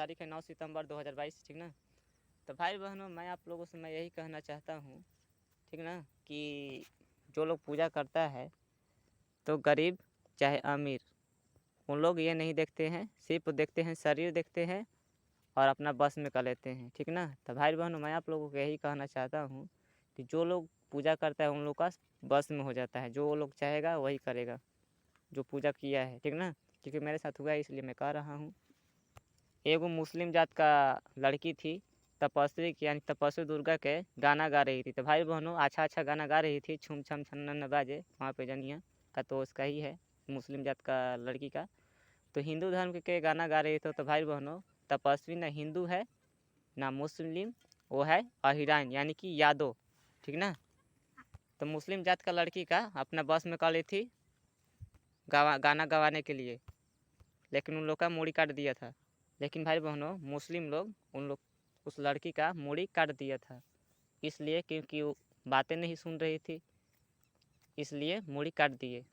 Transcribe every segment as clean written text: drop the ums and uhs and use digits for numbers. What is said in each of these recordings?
तारीख है 9 सितंबर 2022, ठीक ना। तो भाई बहनों, मैं आप लोगों से मैं यही कहना चाहता हूँ, ठीक ना, कि जो लोग पूजा करता है तो गरीब चाहे अमीर, उन लोग ये नहीं देखते हैं, सिर्फ देखते हैं शरीर देखते हैं और अपना बस में कर लेते हैं, ठीक ना। तो भाई बहनों, मैं आप लोगों को यही कहना चाहता हूँ कि जो लोग पूजा करता है उन लोग का बस में हो जाता है, जो वो लोग चाहेगा वही करेगा, जो पूजा किया है, ठीक ना। क्योंकि मेरे साथ हुआ है इसलिए मैं कह रहा हूँ। एगो मुस्लिम जात का लड़की थी, तपस्वी की यानी तपस्वी दुर्गा के गाना गा रही थी। तो भाई बहनों, अच्छा अच्छा गाना गा रही थी, छुम छम छन्न न बाजे वहाँ पे जनिया का, तो उसका ही है, मुस्लिम जात का लड़की का। तो हिंदू धर्म के गाना गा रही थी। तो भाई बहनों, तपस्वी ना हिंदू है ना मुस्लिम, वो है अहिरान यानी कि यादव, ठीक ना। तो मुस्लिम जात का लड़की का अपना बस में कर ली थी गाना गवाने के लिए, लेकिन उन लोग का मूड़ी काट दिया था। लेकिन भाई बहनों, मुस्लिम लोग उन लोग उस लड़की का मूड़ी काट दिया था, इसलिए क्योंकि वो बातें नहीं सुन रही थी, इसलिए मूड़ी काट दिए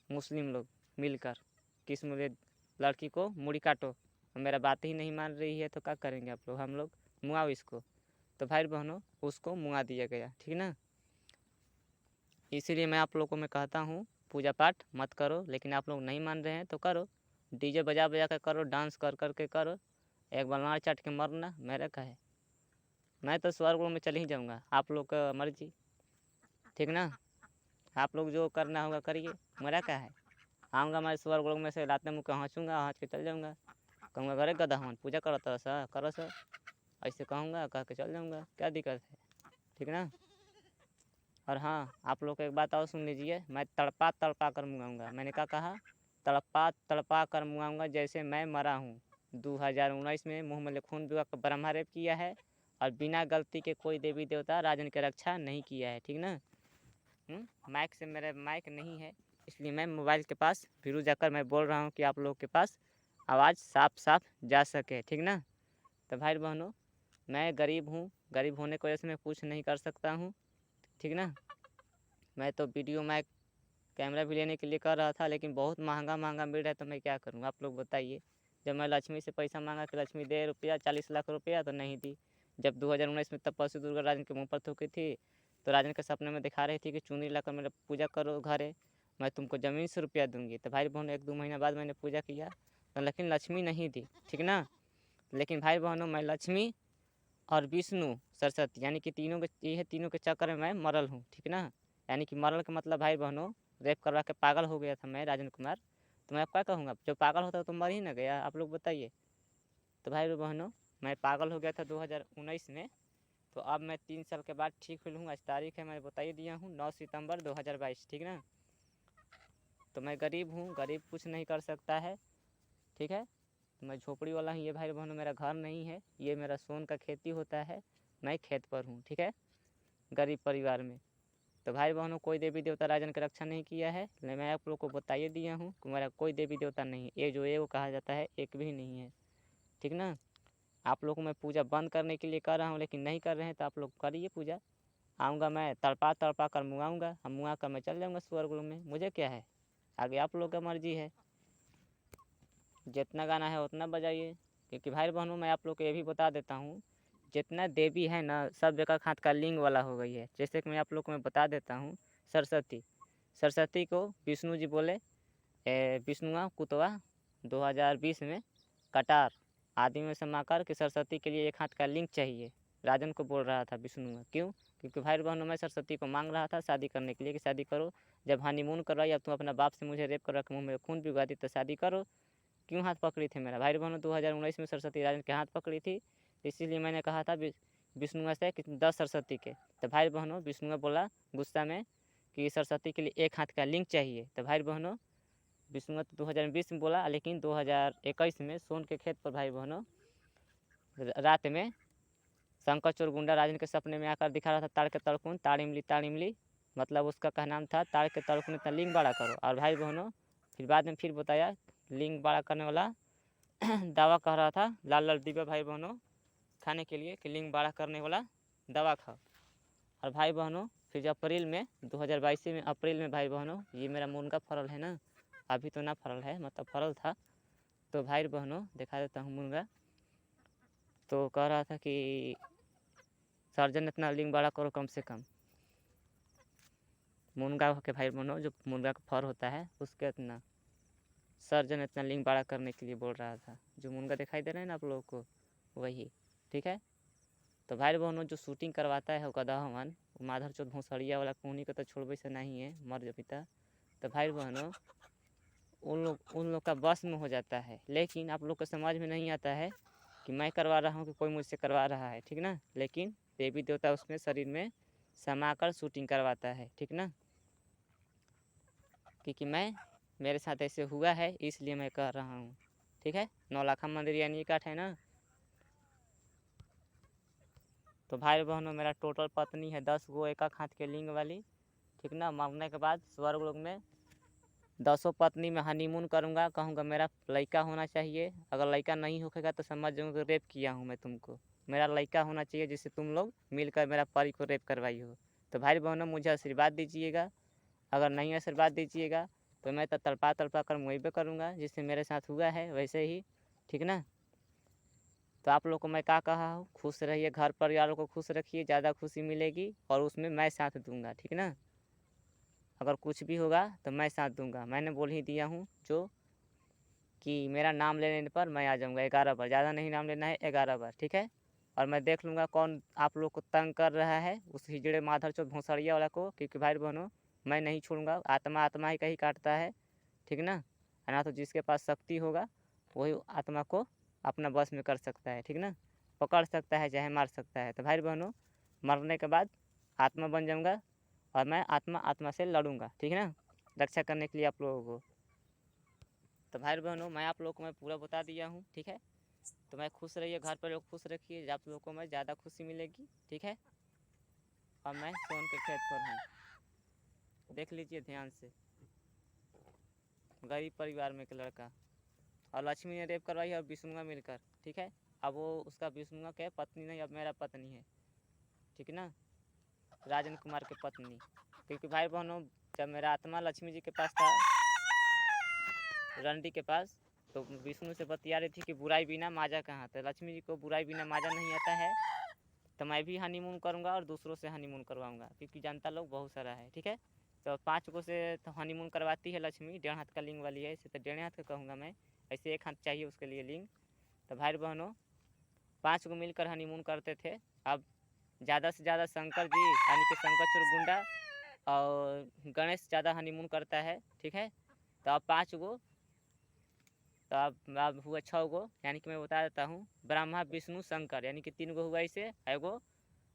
मुस्लिम लोग मिलकर। किस मेरे लड़की को मूड़ी काटो, मेरा बात ही नहीं मान रही है तो क्या करेंगे आप लोग, हम लोग मुआओ इसको। तो भाई बहनों, उसको मुआ दिया गया, ठीक ना। इसीलिए मैं आप लोगों को मैं कहता हूँ, पूजा पाठ मत करो, लेकिन आप लोग नहीं मान रहे हैं तो करो, डीजे बजा बजा कर करो, डांस कर कर के करो, एक बार मार चाट के मरना, मेरा क्या है। मैं तो स्वर्ग में चल ही जाऊँगा, आप लोग का मर्जी, ठीक ना। आप लोग जो करना होगा करिए, मेरा क्या है। आऊँगा मैं स्वर्ग में से, लाते मुँह के हँसूँगा, हँस के चल जाऊँगा, कहूँगा घरे गधा हूँ पूजा करो तो सा करो सर, ऐसे कहूँगा, कह के चल जाऊँगा, क्या दिक्कत है, ठीक ना। और हाँ, आप लोग को एक बात और सुन लीजिए, मैं तड़पा तड़पा कर मुआऊँगा। मैंने क्या कहा, तड़पा तड़पा कर मुआऊँगा, जैसे मैं मरा हूँ। 2019 में मुँह में खून दुआ का ब्रह्मा रेप किया है और बिना गलती के कोई देवी देवता राजन की रक्षा नहीं किया है, ठीक ना। माइक से मेरा माइक नहीं है, इसलिए मैं मोबाइल के पास फिर जाकर मैं बोल रहा हूँ कि आप लोगों के पास आवाज़ साफ साफ जा सके, ठीक ना। तो भाई बहनों, मैं गरीब हूँ, गरीब होने की वजह से मैं कुछ नहीं कर सकता हूँ, ठीक ना। मैं तो वीडियो माइक कैमरा भी लेने के लिए कर रहा था, लेकिन बहुत महंगा महंगा मिल रहा है, तो मैं क्या करूँ, आप लोग बताइए। जब मैं लक्ष्मी से पैसा मांगा कि लक्ष्मी दे रुपया 40 लाख रुपया, तो नहीं दी। जब 2019 में तपस्वी दुर्गा राजन के मुँह पर थूकी थी, तो राजन के सपने में दिखा रही थी कि चुनरी लाकर मेरा पूजा करो घरे, मैं तुमको ज़मीन से रुपया दूंगी। तो भाई बहनों, 1-2 महीना बाद मैंने पूजा किया, तो लेकिन लक्ष्मी नहीं दी, ठीक ना। लेकिन भाई बहनों, मैं लक्ष्मी और विष्णु सरस्वती यानी कि तीनों के, ये तीनों के चक्कर में मैं मरल हूँ, ठीक ना। यानी कि मरल का मतलब भाई बहनों, रेप करवा के पागल हो गया था मैं, राजन कुमार। तो मैं क्या कहूँगा, जो पागल होता तो मर ही ना गया, आप लोग बताइए। तो भाई बहनों, मैं पागल हो गया था 2019 में, तो अब मैं 3 साल के बाद ठीक हुई हूँ। आज तारीख है, मैं बता ही दिया हूँ, 9 सितंबर 2022, ठीक ना। तो मैं गरीब हूँ, गरीब कुछ नहीं कर सकता है, ठीक है। तो मैं झोपड़ी वाला हूँ, ये भाई बहनों मेरा घर नहीं है, ये मेरा सोन का खेती होता है, मैं खेत पर हूँ, ठीक है, गरीब परिवार में। तो भाई बहनों, कोई देवी देवता राजन की रक्षा नहीं किया है, मैं आप लोग को बता ही दिया हूँ कि मेरा कोई देवी देवता नहीं है, ये जो है वो कहा जाता है एक भी नहीं है, ठीक ना। आप लोग को मैं पूजा बंद करने के लिए कर रहा हूँ, लेकिन नहीं कर रहे हैं, तो आप लोग करिए पूजा। आऊँगा मैं तड़पा तड़पा कर मुआऊँगा, हम मुआ कर मैं चल जाऊँगा स्वर्ग में, मुझे क्या है, आगे आप लोग का मर्जी है। जितना गाना है उतना बजाइए, क्योंकि भाई बहनों, मैं आप लोग को ये भी बता देता हूँ, जितना देवी है ना, सब जगह हाथ का लिंग वाला हो गई है। जैसे कि मैं आप लोग को मैं बता देता हूँ, सरस्वती, सरस्वती को विष्णु जी बोले, विष्णुआ कुतवा 2020 में कटार आदि में समाकर कि सरस्वती के लिए एक हाथ का लिंग चाहिए, राजन को बोल रहा था विष्णुआ। क्यों, क्योंकि भाई बहनों, मैं सरस्वती को मांग रहा था शादी करने के लिए कि शादी करो, जब हनीमून करवाई, अब तुम अपना बाप से मुझे रेप कर रख मुँह में खून पिघवा दी, तो शादी करो। क्यों हाथ पकड़ी थी मेरा भाई बहनों, 2019 में सरस्वती राजन के हाथ पकड़ी थी, इसीलिए मैंने कहा था विष्णुआ से कि 10 सरस्वती के। तो भाई बहनों, विष्णुआ बोला गुस्सा में कि सरस्वती के लिए एक हाथ का लिंग चाहिए। तो भाई बहनों, विष्णुआ तो 2020 में बोला, लेकिन 2021 में सोन के खेत पर भाई बहनों रात में शंकर चोर गुंडा राजन के सपने में आकर दिखा रहा था, ताड़ के तड़कुन ताड़ इमली, मतलब उसका क्या नाम था, ताड़ के तड़कुन इतना लिंग बड़ा करो। और भाई बहनों, फिर बाद में फिर बताया, लिंग बड़ा करने वाला दावा कह रहा था लाल लाल डिब्बा भाई बहनों खाने के लिए कि लिंग बड़ा करने वाला दवा खाओ। और भाई बहनों, फिर अप्रैल में 2022 में अप्रैल में भाई बहनों, ये मेरा मुनगा फरल है ना, अभी तो ना फरल है, मतलब फरल था, तो भाई बहनों दिखा देता हूँ मुनगा। तो कह रहा था कि सर्जन इतना लिंग बड़ा करो कम से कम। मुनगा के भाई बहनों, जो मुनगा का फर होता है उसके इतना सर्जन इतना लिंग बड़ा करने के लिए बोल रहा था। जो मुनगा दिखाई दे रहा है ना आप लोगों को, वही। ठीक है। तो भाई बहनों जो शूटिंग करवाता है वो गदहवन, वो माधर चौथ भोसड़िया वाला कोहनी को तो छोड़बे से नहीं है, मर जो पिता। तो भाई बहनों उन लोग का बस में हो जाता है, लेकिन आप लोग को समझ में नहीं आता है कि मैं करवा रहा हूँ कि कोई मुझसे करवा रहा है। ठीक ना। लेकिन देवी देवता उसमें शरीर में समाकर शूटिंग करवाता है। ठीक ना। क्योंकि मेरे साथ ऐसे हुआ है इसलिए मैं कह रहा हूँ। ठीक है। नौलखा मंदिर यानी काठ है ना। तो भाई बहनों मेरा टोटल पत्नी है 10 गो, एक हाथ के लिंग वाली। ठीक ना। मरने के बाद स्वर्ग लोक में 10 पत्नी में हनीमून करूँगा, कहूँगा मेरा लड़का होना चाहिए। अगर लड़का नहीं होगा तो समझ जाऊँगा कि रेप किया हूँ मैं तुमको। मेरा लड़का होना चाहिए जिससे तुम लोग मिलकर मेरा परी को रेप करवाई हो। तो भाई बहनों मुझे आशीर्वाद दीजिएगा। अगर नहीं आशीर्वाद दीजिएगा तो मैं तो तड़पा तड़पा कर मुइबे करूँगा, जिससे मेरे साथ हुआ है वैसे ही। ठीक ना। तो आप लोग को मैं क्या कहा हूँ, खुश रहिए, घर परिवारों को खुश रखिए, ज़्यादा खुशी मिलेगी और उसमें मैं साथ दूंगा। ठीक ना। अगर कुछ भी होगा तो मैं साथ दूंगा। मैंने बोल ही दिया हूँ जो कि मेरा नाम लेने पर मैं आ जाऊँगा 11 बार, ज़्यादा नहीं नाम लेना है, 11 बार। ठीक है। और मैं देख लूँगा कौन आप लोग को तंग कर रहा है, उस हिजड़े माधर चौथ भोसड़िया वाला को। क्योंकि भाई बहनों मैं नहीं छोड़ूंगा, आत्मा आत्मा ही कहीं काटता है। ठीक ना। ना तो जिसके पास शक्ति होगा वही आत्मा को अपना बस में कर सकता है। ठीक ना। पकड़ सकता है चाहे मार सकता है। तो भाई बहनों मरने के बाद आत्मा बन जाऊँगा और मैं आत्मा से लड़ूंगा। ठीक है ना, रक्षा करने के लिए आप लोगों को। तो भाई बहनों मैं आप लोगों को मैं पूरा बता दिया हूँ। ठीक है। तो मैं खुश रहिए, घर पर लोग खुश रखिए, आप लोगों को मैं ज़्यादा खुशी मिलेगी। ठीक है। और मैं सोन के खेत पर हूँ, देख लीजिए ध्यान से। गरीब परिवार में एक लड़का, और लक्ष्मी ने रेप करवाई और विष्णुआ मिलकर। ठीक है। अब वो उसका विष्णुआ के पत्नी नहीं, अब मेरा पत्नी है। ठीक ना। राजन कुमार की पत्नी। क्योंकि भाई बहनों जब मेरा आत्मा लक्ष्मी जी के पास था, रंडी के पास, तो विष्णु से बतिया रही थी कि बुराई बिना माजा कहाँ। तो लक्ष्मी जी को बुराई बिना माजा नहीं आता है। तो मैं भी हनीमून करूँगा और दूसरों से हनीमून करवाऊँगा, क्योंकि जनता लोग बहुत सारा है। ठीक है। तो 5 गो से तो हनीमून करवाती है लक्ष्मी, 1.5 हाथ का लिंग वाली है, इसे तो 1.5 हाथ का कहूँगा मैं, ऐसे 1 हाथ चाहिए उसके लिए लिंग। तो भाई बहनों 5 गो मिलकर हनीमून करते थे। अब ज़्यादा से ज़्यादा शंकर जी यानी कि शंकर चुरगुंडा और गणेश ज़्यादा हनीमून करता है। ठीक है। तो अब 5 गो, तो अब हुआ 6 गो, यानी कि मैं बता देता हूँ, ब्रह्मा विष्णु शंकर यानी कि 3 गो हुआ, इसे एगो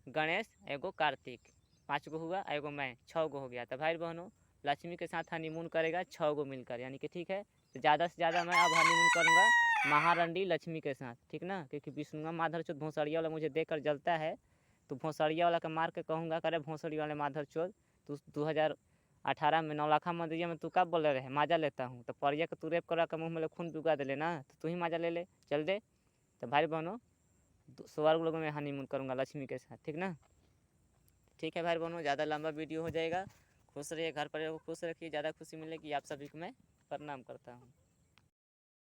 गणेश एगो कार्तिक, 5 गो हुआ, एगो मैं, 6 गो हो गया। तो भाई बहनों लक्ष्मी के साथ हनीमून करेगा 6 गो मिलकर, यानी कि ठीक है। तो ज़्यादा से ज़्यादा मैं अब हनीमून करूँगा महारंडी लक्ष्मी के साथ। ठीक ना। क्योंकि विष्णुआ माधर चौथ भोसड़िया वाला मुझे देखकर जलता है, तो भोसड़िया वाला का मार के कहूँगा, करे भोसड़ी वाले माधर चौथ तू 2018 में नौलखा मंदिरिया में तू कब बोले रहे माजा लेता हूँ, तो परिया के तू रेप करा के मुँह में खून चुका दे लेना, तो तू ही माजा ले ले, चल दे। तो भाई बहनों स्वर्ग लोगों में हनीमून करूँगा लक्ष्मी के साथ। ठीक ना। ठीक है भाई बहनों ज़्यादा लंबा वीडियो हो जाएगा। खुश रहिए, घर पर खुश रखिए, ज़्यादा खुशी मिलेगी। आप सभी को मैं प्रणाम करता हूँ।